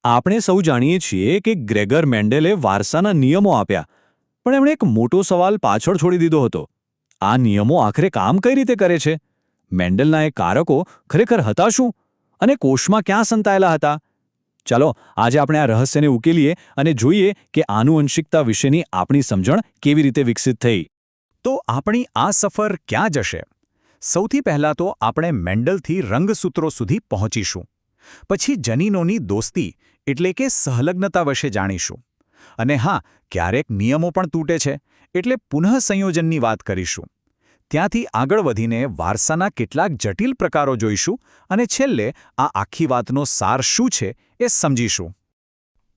આપણે સૌ જાણીએ છીએ કે ગ્રેગર મેન્ડેલે વારસાના નિયમો આપ્યા, પણ એમણે એક મોટો સવાલ પાછળ છોડી દીધો હતો. આ નિયમો આખરે કામ કઈ રીતે કરે છે? મેન્ડલના એ કારકો ખરેખર હતા શું? અને કોષમાં ક્યાં સંતાયેલા હતા? ચાલો આજે આપણે આ રહસ્યને ઉકેલીએ અને જોઈએ કે આનુવંશિકતા વિશેની આપણી સમજણ કેવી રીતે વિકસિત થઈ. તો આપણી આ સફર ક્યાં જશે? સૌથી પહેલાં તો આપણે મેન્ડલથી રંગસૂત્રો સુધી પહોંચીશું. પછી જનીનોની દોસ્તી એટલે કે સહલગ્નતા વિશે જાણીશું. અને હા, ક્યારેક નિયમો પણ તૂટે છે, એટલે પુનઃસંયોજનની વાત કરીશું. ત્યાંથી આગળ વધીને વારસાના કેટલાક જટિલ પ્રકારો જોઈશું અને છેલ્લે આ આખી વાતનો સાર શું છે એ સમજીશું.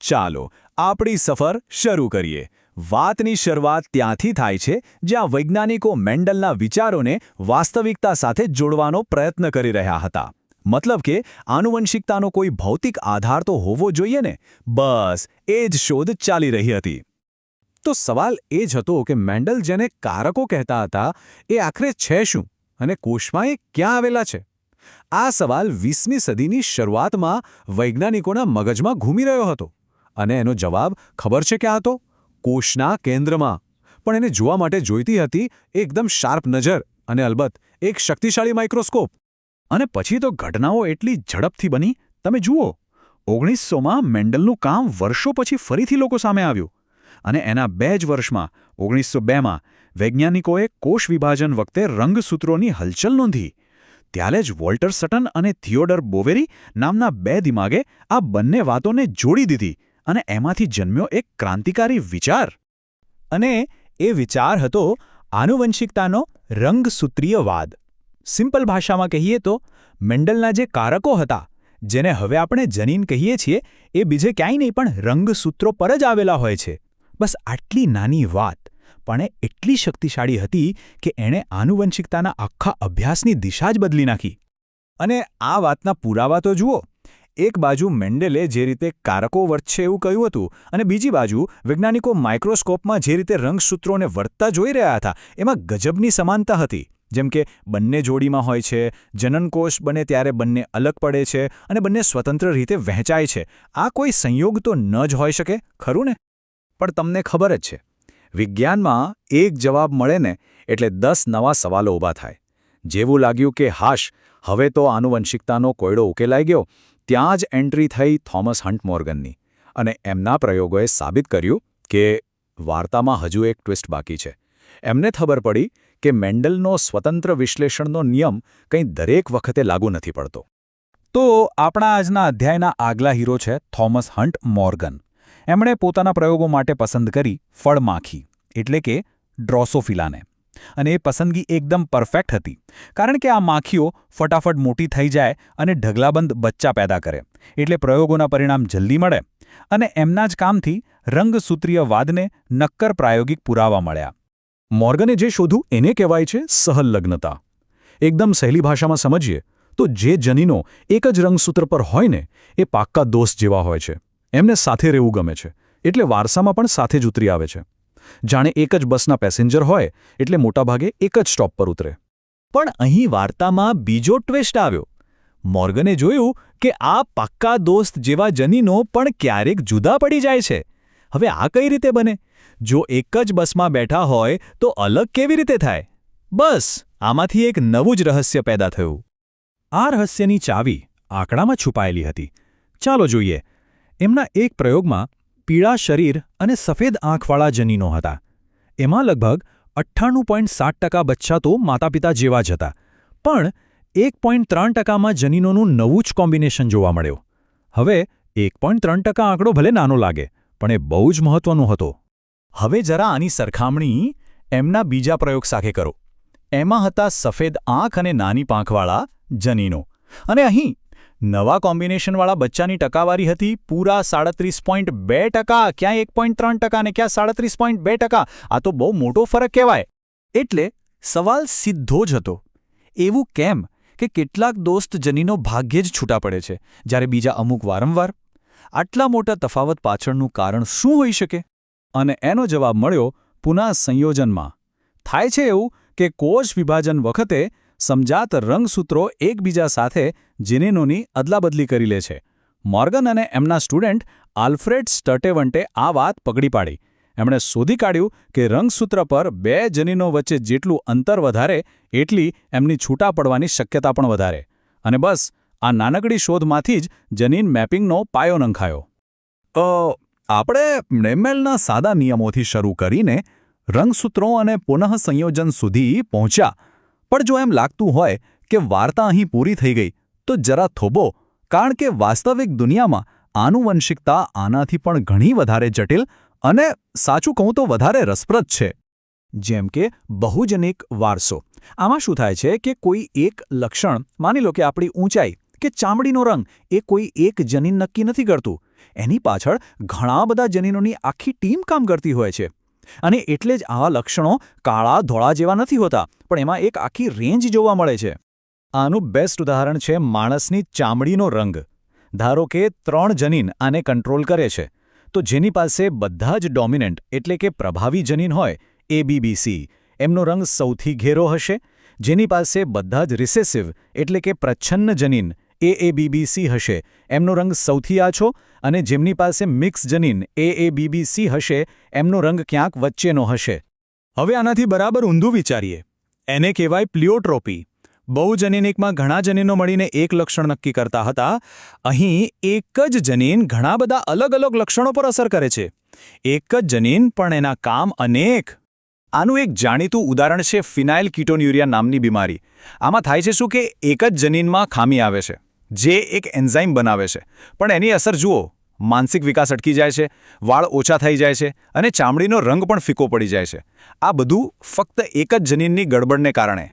ચાલો આપણી સફર શરૂ કરીએ. વાતની શરૂઆત ત્યાંથી થાય છે જ્યાં વૈજ્ઞાનિકો મેન્ડલના વિચારોને વાસ્તવિકતા સાથે જોડવાનો પ્રયત્ન કરી રહ્યા હતા. મતલબ કે આનુવંશિકતાનો કોઈ ભૌતિક આધાર તો હોવો જોઈએ ને. બસ એ જ શોધ ચાલી રહી હતી. તો સવાલ એ જ હતો કે મેન્ડલ જેને કારકો કહેતા હતા એ આખરે છે શું, અને કોષમાં એ ક્યાં આવેલા છે? આ સવાલ 20મી સદીની શરૂઆતમાં વૈજ્ઞાનિકોના મગજમાં ઘૂમી રહ્યો હતો. અને એનો જવાબ ખબર છે ક્યાં હતો? કોષના કેન્દ્રમાં. પણ એને જોવા માટે જોઈતી હતી એકદમ શાર્પ નજર અને અલબત્ત એક શક્તિશાળી માઇક્રોસ્કોપ. અને પછી તો ઘટનાઓ એટલી ઝડપથી બની. તમે જુઓ, 1900માં મેન્ડલનું કામ વર્ષો પછી ફરીથી લોકો સામે આવ્યું. અને એના 2 જ વર્ષમાં 1902માં વૈજ્ઞાનિકોએ કોષ વિભાજન વખતે રંગસૂત્રોની હલચલ નોંધી. ત્યારે જ વોલ્ટર સટન અને થિયોડર બોવેરી નામના 2 દિમાગે આ બંને વાતોને જોડી દીધી અને એમાંથી જન્મ્યો એક ક્રાંતિકારી વિચાર. અને એ વિચાર હતો આનુવંશિકતાનો રંગસૂત્રીયવાદ. સિમ્પલ ભાષામાં કહીએ તો મેન્ડલના જે કારકો હતા, જેને હવે આપણે જનીન કહીએ છીએ, એ બીજે ક્યાંય નહીં પણ રંગસૂત્રો પર જ આવેલા હોય છે. બસ આટલી નાની વાત, પણ એ એટલી શક્તિશાળી હતી કે એણે આનુવંશિકતાના આખા અભ્યાસની દિશા જ બદલી નાખી. અને આ વાતના પુરાવા તો જુઓ. એક બાજુ મેન્ડેલે જે રીતે કારકો વચ્ચે એવું કહ્યું હતું, અને બીજી બાજુ વૈજ્ઞાનિકો માઇક્રોસ્કોપમાં જે રીતે રંગસૂત્રોને વર્તતા જોઈ રહ્યા હતા, એમાં ગજબની સમાનતા હતી. જેમ કે બંને જોડીમાં હોય છે, જનનકોષ બને ત્યારે બંને અલગ પડે છે અને બંને સ્વતંત્ર રીતે વહેંચાય છે. આ કોઈ સંયોગ તો ન જ હોઈ શકે, ખરું ને? પણ તમને ખબર જ છે, વિજ્ઞાનમાં એક જવાબ મળે ને એટલે 10 નવા સવાલો ઊભા થાય. જેવું લાગ્યું કે હાશ, હવે તો આનુવંશિકતાનો કોયડો ઉકેલાઈ ગયો, ત્યાં જ એન્ટ્રી થઈ થોમસ હન્ટ મોર્ગનની. અને એમના પ્રયોગોએ સાબિત કર્યું કે વાર્તામાં હજુ એક ટ્વિસ્ટ બાકી છે. એમને ખબર પડી કે મેન્ડલનો સ્વતંત્ર વિશ્લેષણનો નિયમ કંઈ દરેક વખતે લાગુ નથી પડતો. તો આપણા આજના અધ્યાયના આગલા હીરો છે થોમસ હન્ટ મોર્ગન. એમણે પોતાના પ્રયોગો માટે પસંદ કરી ફળમાખી, એટલે કે ડ્રોસોફિલાને. અને એ પસંદગી એકદમ પરફેક્ટ હતી, કારણ કે આ માખીઓ ફટાફટ મોટી થઈ જાય અને ઢગલાબંધ બચ્ચા પેદા કરે, એટલે પ્રયોગોના પરિણામ જલ્દી મળે. અને એમના જ કામથી રંગસૂત્રીયવાદને નક્કર પ્રાયોગિક પુરાવા મળ્યા. મોર્ગને જે શોધ્યું એને કહેવાય છે સહલગ્નતા. એકદમ સહેલી ભાષામાં સમજીએ તો જે જનીનો એક જ રંગસૂત્ર પર હોય ને, એ પાક્કા દોસ્ત જેવા હોય છે. એમને સાથે રહેવું ગમે છે, એટલે વારસામાં પણ સાથે જ ઉતરી આવે છે. જાણે એક જ બસના પેસેન્જર હોય એટલે મોટાભાગે એક જ સ્ટોપ પર ઉતરે. પણ અહીં વાર્તામાં બીજો ટ્વિસ્ટ આવ્યો. મોર્ગને જોયું કે આ પાક્કા દોસ્ત જેવા જનીનો પણ ક્યારેક જુદા પડી જાય છે. હવે આ કઈ રીતે બને? જો એક જ બસમાં બેઠા હોય તો અલગ કેવી રીતે થાય? બસ આમાંથી એક નવું જ રહસ્ય પેદા થયું. આ રહસ્યની ચાવી આંકડામાં છુપાયેલી હતી. ચાલો જોઈએ. એમના એક પ્રયોગમાં પીળા શરીર અને સફેદ આંખવાળા જનીનો હતા. એમાં લગભગ 98.7% બચ્ચા તો માતાપિતા જેવા જ હતા. પણ 1.3%માં જનીનોનું નવું જ કોમ્બિનેશન જોવા મળ્યું. હવે 1.3% આંકડો ભલે નાનો લાગે, પણ એ બહુ જ મહત્વનો હતો. હવે જરા આની સરખામણી એમના બીજા પ્રયોગ સાથે કરો. એમાં હતા સફેદ આંખ અને નાની પાંખવાળા જનીનો. અને અહીં નવા કોમ્બિનેશનવાળા બચ્ચાની ટકાવારી હતી પૂરા 37.2%, ક્યાં 1.3% અને ક્યાં 37.2%. આ તો બહુ મોટો ફરક કહેવાય. એટલે સવાલ સીધો જ હતો, એવું કેમ કે કેટલાક દોસ્ત જનીનો ભાગ્યે જ છૂટા પડે છે, જ્યારે બીજા અમુક વારંવાર? આટલા મોટા તફાવત પાછળનું કારણ શું હોઈ શકે? અને એનો જવાબ મળ્યો પુનઃસંયોજનમાં. થાય છે એવું કે કોષ વિભાજન વખતે સમજાત રંગસૂત્રો એકબીજા સાથે જીનેનોની અદલાબદલી કરી લે છે. મોર્ગન અને એમના સ્ટુડન્ટ આલ્ફ્રેડ સ્ટર્ટેવન્ટે આ વાત પકડી પાડી. એમણે શોધી કાઢ્યું કે રંગસૂત્ર પર બે જનીનો વચ્ચે જેટલું અંતર વધારે એટલી એમની છૂટા પડવાની શક્યતા પણ વધારે. અને બસ આ નાનકડી શોધમાંથી જ જનીન મેપિંગનો પાયો નંખાયો. આપણે નેમેલના સાદા નિયમોથી શરૂ કરીને રંગસૂત્રો અને પુનઃસંયોજન સુધી પહોંચ્યા. પણ જો એમ લાગતું હોય કે વાર્તા અહીં પૂરી થઈ ગઈ તો જરા થોભો, કારણ કે વાસ્તવિક દુનિયામાં આનુવંશિકતા આનાથી પણ ઘણી વધારે જટિલ અને સાચું કહું તો વધારે રસપ્રદ છે. જેમ કે બહુજનિક વારસો. આમાં શું થાય છે કે કોઈ એક લક્ષણ, માની લો કે આપણી ઊંચાઈ કે ચામડીનો રંગ, એ કોઈ એક જનીન નક્કી નથી કરતું. એની પાછળ ઘણા બધા જનીનોની આખી ટીમ કામ કરતી હોય છે. અને એટલે જ આવા લક્ષણો કાળા ધોળા જેવા નથી હોતા, પણ એમાં એક આખી રેન્જ જોવા મળે છે. આનું બેસ્ટ ઉદાહરણ છે માણસની ચામડીનો રંગ. ધારો કે 3 જનીન આને કંટ્રોલ કરે છે, તો જેની પાસે બધા જ ડોમિનન્ટ એટલે કે પ્રભાવી જનીન હોય ABBC, એમનો રંગ સૌથી ઘેરો હશે. જેની પાસે બધા જ રિસેસિવ એટલે કે પ્રચ્છન્ન જનીન AABBC હશે, એમનો રંગ સૌથી આછો. અને જેમની પાસે મિક્સ જનીન AABBC હશે, એમનો રંગ ક્યાંક વચ્ચેનો હશે. હવે આનાથી બરાબર ઊંધું વિચારીએ. એને કહેવાય પ્લિયોટ્રોપી. બહુજનીનિકમાં ઘણા જનીનો મળીને એક લક્ષણ નક્કી કરતા હતા. અહીં એક જ જનીન ઘણા બધા અલગ અલગ લક્ષણો પર અસર કરે છે. એક જ જનીન પણ એના કામ અનેક. આનું એક જાણીતું ઉદાહરણ છે ફિનાઇલ કીટોન્યુરિયા નામની બીમારી. આમાં થાય છે શું કે એક જ જનીનમાં ખામી આવે છે, જે એક એન્ઝાઇમ બનાવે છે. પણ એની અસર જુઓ, માનસિક વિકાસ અટકી જાય છે, વાળ ઓછા થઈ જાય છે અને ચામડીનો રંગ પણ ફીકો પડી જાય છે. આ બધું ફક્ત એક જ જનીનની ગડબડને કારણે.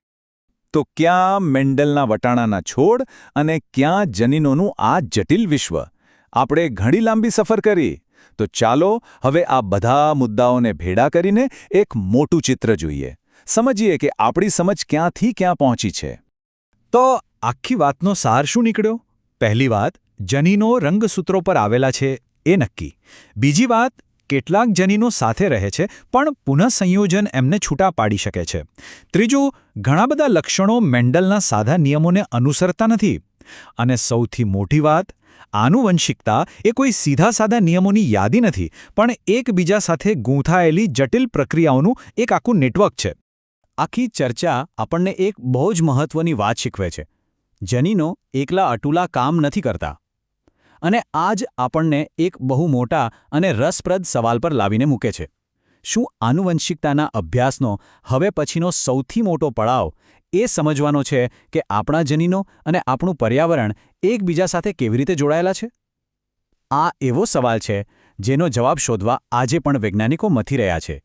તો ક્યાં મેન્ડલના વટાણાના છોડ અને ક્યાં જનીનોનું આ જટિલ વિશ્વ? આપણે ઘણી લાંબી સફર કરી. તો ચાલો હવે આ બધા મુદ્દાઓને ભેડા કરીને એક મોટું ચિત્ર જોઈએ. સમજીએ કે આપણી સમજ ક્યાંથી ક્યાં પહોંચી છે. તો આખી વાતનો સાર શું નીકળ્યો? પહેલી વાત, જનીનો રંગસૂત્રો પર આવેલા છે એ નક્કી. બીજી વાત, કેટલાક જનીનો સાથે રહે છે પણ પુનઃસંયોજન એમને છૂટા પાડી શકે છે. ત્રીજું, ઘણા બધા લક્ષણો મેન્ડલના સાદા નિયમોને અનુસરતા નથી. અને સૌથી મોટી વાત, આનુવંશિકતા એ કોઈ સીધા સાદા નિયમોની યાદી નથી, પણ એકબીજા સાથે ગૂંથાયેલી જટિલ પ્રક્રિયાઓનું એક આખું નેટવર્ક છે. આખી ચર્ચા આપણને એક બહુ જ મહત્વની વાત શીખવે છે. જનીનો એકલા અટૂલા કામ નથી કરતા. અને આ જ આપણને એક બહુ મોટા અને રસપ્રદ સવાલ પર લાવીને મૂકે છે. શું આનુવંશિકતાના અભ્યાસનો હવે પછીનો સૌથી મોટો પડાવ એ સમજવાનો છે કે આપણા જનીનો અને આપણું પર્યાવરણ એકબીજા સાથે કેવી રીતે જોડાયેલા છે? આ એવો સવાલ છે જેનો જવાબ શોધવા આજે પણ વૈજ્ઞાનિકો મથી રહ્યા છે.